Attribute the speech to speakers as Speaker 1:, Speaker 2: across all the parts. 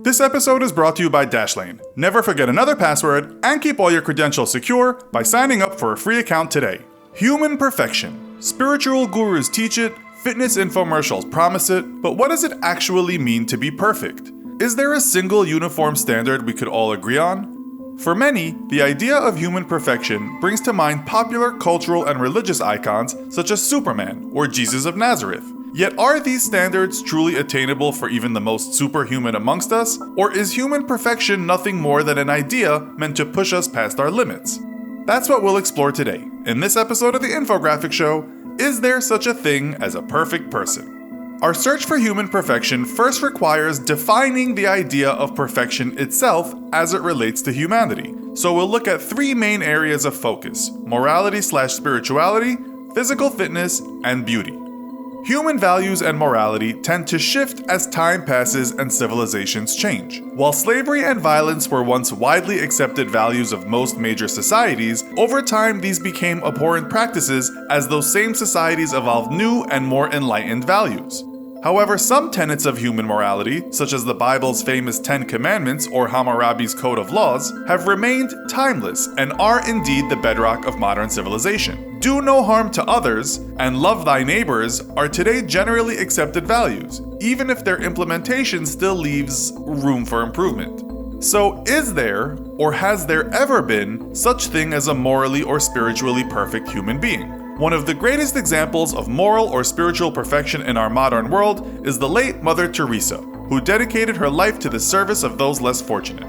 Speaker 1: This episode is brought to you by Dashlane. Never forget another password and keep all your credentials secure by signing up for a free account today. Human perfection. Spiritual gurus teach it, fitness infomercials promise it, but what does it actually mean to be perfect? Is there a single uniform standard we could all agree on? For many, the idea of human perfection brings to mind popular cultural and religious icons such as Superman or Jesus of Nazareth. Yet are these standards truly attainable for even the most superhuman amongst us? Or is human perfection nothing more than an idea meant to push us past our limits? That's what we'll explore today. In this episode of the Infographics Show, is there such a thing as a perfect person? Our search for human perfection first requires defining the idea of perfection itself as it relates to humanity. So we'll look at three main areas of focus: morality/spirituality, physical fitness, and beauty. Human values and morality tend to shift as time passes and civilizations change. While slavery and violence were once widely accepted values of most major societies, over time these became abhorrent practices as those same societies evolved new and more enlightened values. However, some tenets of human morality, such as the Bible's famous 10 Commandments or Hammurabi's Code of Laws, have remained timeless and are indeed the bedrock of modern civilization. Do no harm to others and love thy neighbors are today generally accepted values, even if their implementation still leaves room for improvement. So is there, or has there ever been, such thing as a morally or spiritually perfect human being? One of the greatest examples of moral or spiritual perfection in our modern world is the late Mother Teresa, who dedicated her life to the service of those less fortunate.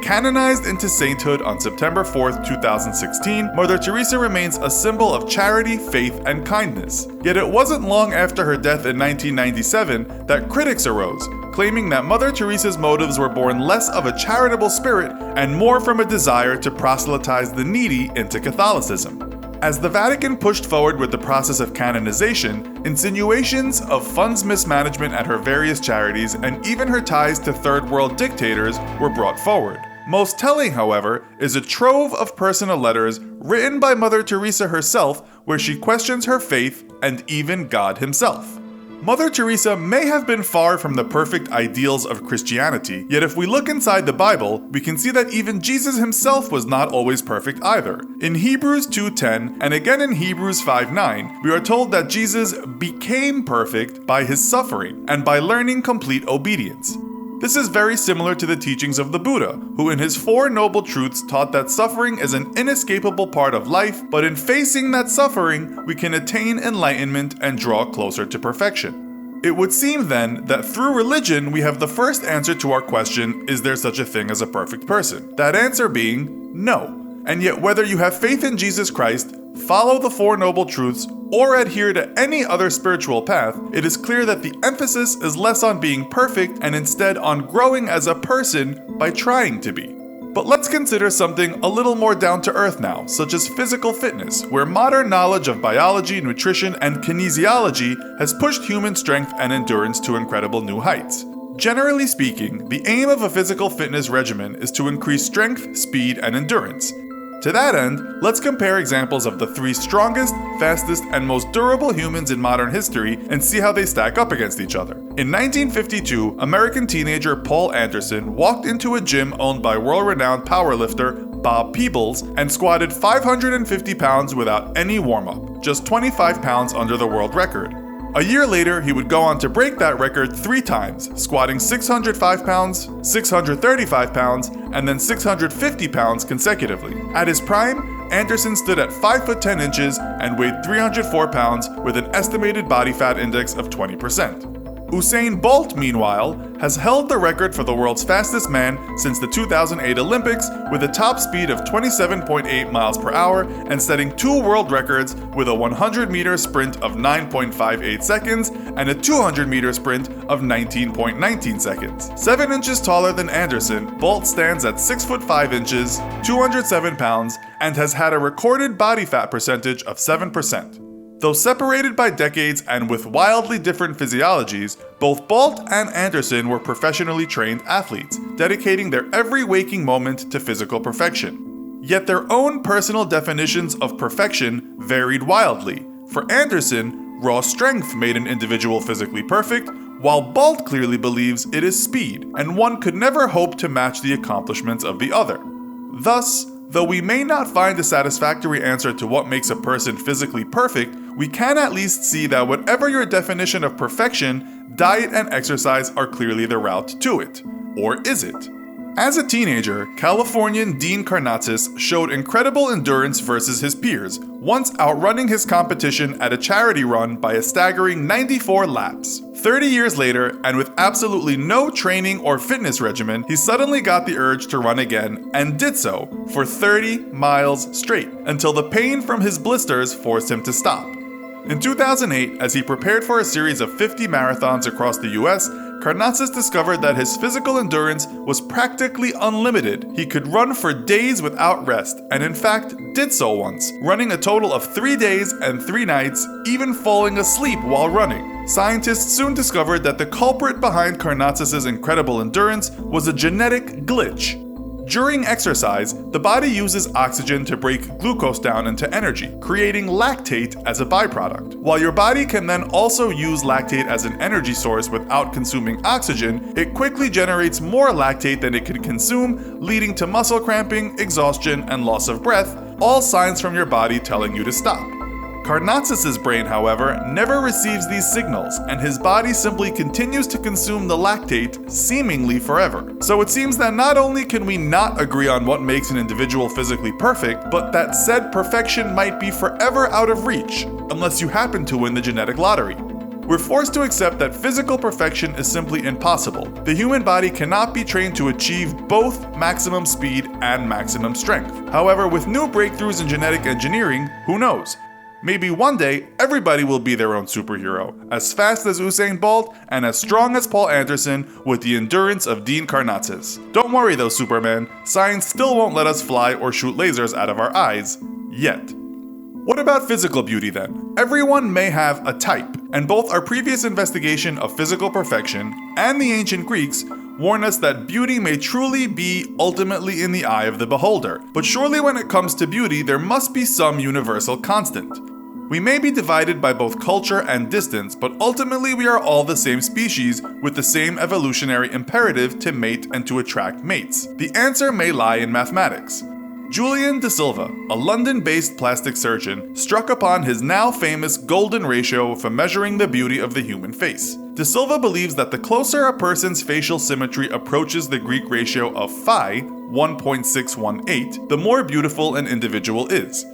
Speaker 1: Canonized into sainthood on September 4, 2016, Mother Teresa remains a symbol of charity, faith, and kindness. Yet it wasn't long after her death in 1997 that critics arose, claiming that Mother Teresa's motives were born less of a charitable spirit and more from a desire to proselytize the needy into Catholicism. As the Vatican pushed forward with the process of canonization, insinuations of funds mismanagement at her various charities and even her ties to third world dictators were brought forward. Most telling, however, is a trove of personal letters written by Mother Teresa herself where she questions her faith and even God himself. Mother Teresa may have been far from the perfect ideals of Christianity, yet if we look inside the Bible, we can see that even Jesus himself was not always perfect either. In Hebrews 2:10 and again in Hebrews 5:9, we are told that Jesus became perfect by his suffering and by learning complete obedience. This is very similar to the teachings of the Buddha, who in his Four Noble Truths taught that suffering is an inescapable part of life, but in facing that suffering, we can attain enlightenment and draw closer to perfection. It would seem then that through religion we have the first answer to our question, is there such a thing as a perfect person? That answer being no. And yet whether you have faith in Jesus Christ, follow the Four Noble Truths, or adhere to any other spiritual path, it is clear that the emphasis is less on being perfect and instead on growing as a person by trying to be. But let's consider something a little more down to earth now, such as physical fitness, where modern knowledge of biology, nutrition, and kinesiology has pushed human strength and endurance to incredible new heights. Generally speaking, the aim of a physical fitness regimen is to increase strength, speed, and endurance. To that end, let's compare examples of the three strongest, fastest, and most durable humans in modern history and see how they stack up against each other. In 1952, American teenager Paul Anderson walked into a gym owned by world-renowned powerlifter Bob Peebles and squatted 550 pounds without any warm-up, just 25 pounds under the world record. A year later, he would go on to break that record 3 times, squatting 605 pounds, 635 pounds, and then 650 pounds consecutively. At his prime, Anderson stood at 5 foot 10 inches and weighed 304 pounds with an estimated body fat index of 20%. Usain Bolt, meanwhile, has held the record for the world's fastest man since the 2008 Olympics with a top speed of 27.8 miles per hour and setting 2 world records with a 100-meter sprint of 9.58 seconds and a 200-meter sprint of 19.19 seconds. 7 inches taller than Anderson, Bolt stands at 6 foot 5 inches, 207 pounds, and has had a recorded body fat percentage of 7%. Though separated by decades and with wildly different physiologies, both Bolt and Anderson were professionally trained athletes, dedicating their every waking moment to physical perfection. Yet their own personal definitions of perfection varied wildly. For Anderson, raw strength made an individual physically perfect, while Bald clearly believes it is speed, and one could never hope to match the accomplishments of the other. Thus, though we may not find a satisfactory answer to what makes a person physically perfect, we can at least see that whatever your definition of perfection, diet and exercise are clearly the route to it. Or is it? As a teenager, Californian Dean Karnatsis showed incredible endurance versus his peers, once outrunning his competition at a charity run by a staggering 94 laps. 30 years later, and with absolutely no training or fitness regimen, he suddenly got the urge to run again and did so for 30 miles straight, until the pain from his blisters forced him to stop. In 2008, as he prepared for a series of 50 marathons across the US, Karnatsis discovered that his physical endurance was practically unlimited. He could run for days without rest, and in fact did so once, running a total of 3 days and 3 nights, even falling asleep while running. Scientists soon discovered that the culprit behind Karnatsis' incredible endurance was a genetic glitch. During exercise, the body uses oxygen to break glucose down into energy, creating lactate as a byproduct. While your body can then also use lactate as an energy source without consuming oxygen, it quickly generates more lactate than it can consume, leading to muscle cramping, exhaustion, and loss of breath, all signs from your body telling you to stop. Karnatsis' brain, however, never receives these signals, and his body simply continues to consume the lactate seemingly forever. So it seems that not only can we not agree on what makes an individual physically perfect, but that said perfection might be forever out of reach, unless you happen to win the genetic lottery. We're forced to accept that physical perfection is simply impossible. The human body cannot be trained to achieve both maximum speed and maximum strength. However, with new breakthroughs in genetic engineering, who knows? Maybe one day, everybody will be their own superhero, as fast as Usain Bolt and as strong as Paul Anderson with the endurance of Dean Karnatsis. Don't worry though, Superman, science still won't let us fly or shoot lasers out of our eyes, yet. What about physical beauty then? Everyone may have a type, and both our previous investigation of physical perfection and the ancient Greeks warn us that beauty may truly be ultimately in the eye of the beholder. But surely when it comes to beauty, there must be some universal constant. We may be divided by both culture and distance, but ultimately we are all the same species with the same evolutionary imperative to mate and to attract mates. The answer may lie in mathematics. Julian De Silva, a London-based plastic surgeon, struck upon his now famous golden ratio for measuring the beauty of the human face. De Silva believes that the closer a person's facial symmetry approaches the Greek ratio of phi, 1.618, the more beautiful an individual is.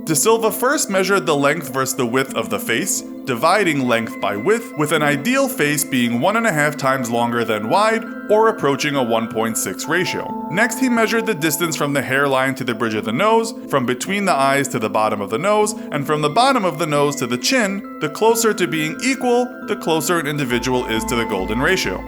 Speaker 1: De Silva first measured the length versus the width of the face, dividing length by width, with an ideal face being 1.5 times longer than wide, or approaching a 1.6 ratio. Next, he measured the distance from the hairline to the bridge of the nose, from between the eyes to the bottom of the nose, and from the bottom of the nose to the chin. The closer to being equal, the closer an individual is to the golden ratio.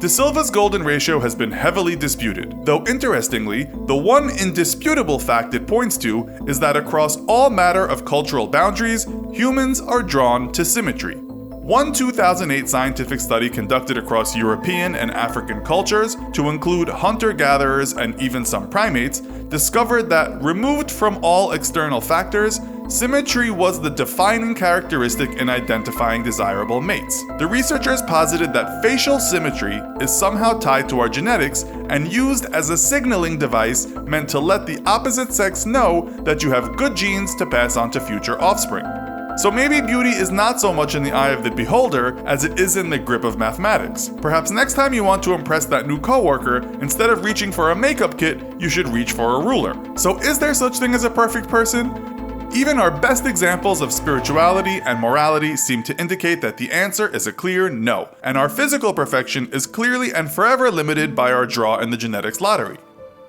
Speaker 1: De Silva's golden ratio has been heavily disputed, though interestingly, the one indisputable fact it points to is that across all matter of cultural boundaries, humans are drawn to symmetry. One 2008 scientific study conducted across European and African cultures, to include hunter-gatherers and even some primates, discovered that, removed from all external factors, symmetry was the defining characteristic in identifying desirable mates. The researchers posited that facial symmetry is somehow tied to our genetics and used as a signaling device meant to let the opposite sex know that you have good genes to pass on to future offspring. So maybe beauty is not so much in the eye of the beholder as it is in the grip of mathematics. Perhaps next time you want to impress that new coworker, instead of reaching for a makeup kit, you should reach for a ruler. So is there such thing as a perfect person? Even our best examples of spirituality and morality seem to indicate that the answer is a clear no, and our physical perfection is clearly and forever limited by our draw in the genetics lottery.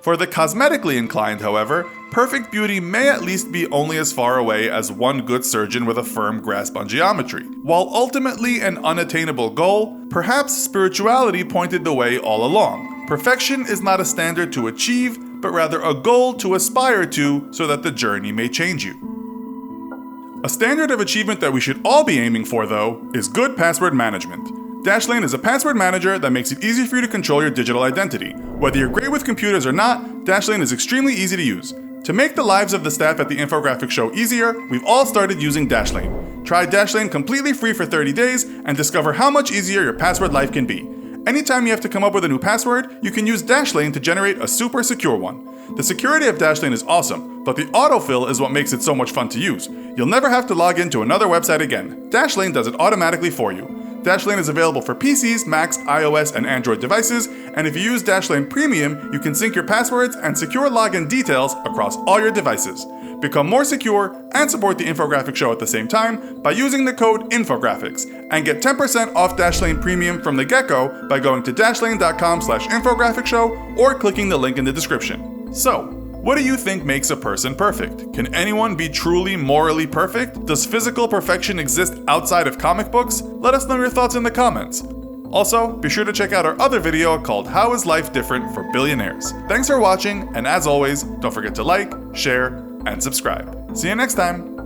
Speaker 1: For the cosmetically inclined, however, perfect beauty may at least be only as far away as one good surgeon with a firm grasp on geometry. While ultimately an unattainable goal, perhaps spirituality pointed the way all along. Perfection is not a standard to achieve, but rather a goal to aspire to so that the journey may change you. A standard of achievement that we should all be aiming for, though, is good password management. Dashlane is a password manager that makes it easy for you to control your digital identity. Whether you're great with computers or not, Dashlane is extremely easy to use. To make the lives of the staff at the Infographics show easier, we've all started using Dashlane. Try Dashlane completely free for 30 days and discover how much easier your password life can be. Anytime you have to come up with a new password, you can use Dashlane to generate a super secure one. The security of Dashlane is awesome, but the autofill is what makes it so much fun to use. You'll never have to log into another website again. Dashlane does it automatically for you. Dashlane is available for PCs, Macs, iOS, and Android devices, and if you use Dashlane Premium, you can sync your passwords and secure login details across all your devices. Become more secure and support the Infographics show at the same time by using the code Infographics, and get 10% off Dashlane Premium from the get-go by going to dashlane.com/infographicshow or clicking the link in the description. So, what do you think makes a person perfect? Can anyone be truly morally perfect? Does physical perfection exist outside of comic books? Let us know your thoughts in the comments. Also, be sure to check out our other video called How is Life Different for Billionaires? Thanks for watching, and as always, don't forget to like, share, and subscribe. See you next time!